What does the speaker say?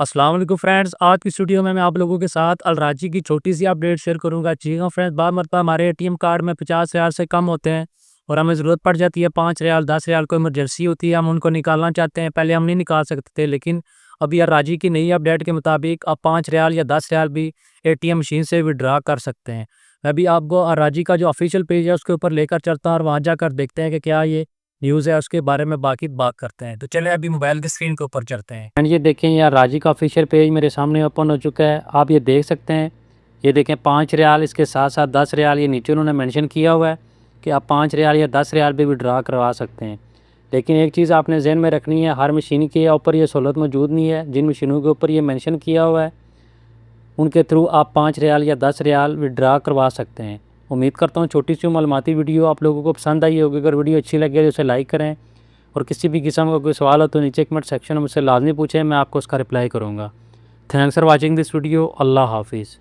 अस्सलाम वालेकुम फ्रेंड्स, आज की वीडियो में मैं आप लोगों के साथ अलराजी की छोटी सी अपडेट शेयर करूंगा। जी हाँ फ्रेंड्स, बाद मरतबा हमारे एटीएम कार्ड में 50 रियाल से कम होते हैं और हमें ज़रूरत पड़ जाती है 5 रियाल 10 रियाल, कोई इमरजेंसी होती है, हम उनको निकालना चाहते हैं। पहले हम नहीं निकाल सकते थे, लेकिन अभी अलराजी की नई अपडेट के मुताबिक अब 5 रियाल या 10 रियाल भी एटीएम मशीन से विड्रा कर सकते हैं। मैं भी आपको अलराजी का जो ऑफिशियल पेज है उसके ऊपर लेकर चलता हूँ और वहाँ जाकर देखते हैं कि क्या ये न्यूज़ है, उसके बारे में बाकी बात करते हैं। तो चलें अभी मोबाइल की स्क्रीन के ऊपर चलते हैं। एंड ये देखें, यार राजी का ऑफिशियल पेज मेरे सामने ओपन हो चुका है। आप ये देख सकते हैं, ये देखें 5 रियाल, इसके साथ साथ 10 रियाल ये नीचे उन्होंने मेंशन किया हुआ है कि आप 5 रियाल या 10 रियाल भी विड्रा करवा सकते हैं। लेकिन एक चीज़ आपने जहन में रखनी है, हर मशीन के ऊपर ये सहूलत मौजूद नहीं है। जिन मशीनों के ऊपर ये मेंशन किया हुआ है उनके थ्रू आप 5 रियाल या 10 रियाल विड्रा करवा सकते हैं। उम्मीद करता हूँ छोटी सी मालूमाती वीडियो आप लोगों को पसंद आई होगी। अगर वीडियो अच्छी लगे तो उसे लाइक करें और किसी भी किस्म का कोई सवाल हो तो नीचे कमेंट सेक्शन में मुझसे लाजमी पूछें, मैं आपको उसका रिप्लाई करूँगा। Thanks for watching this video. अल्लाह हाफिज़।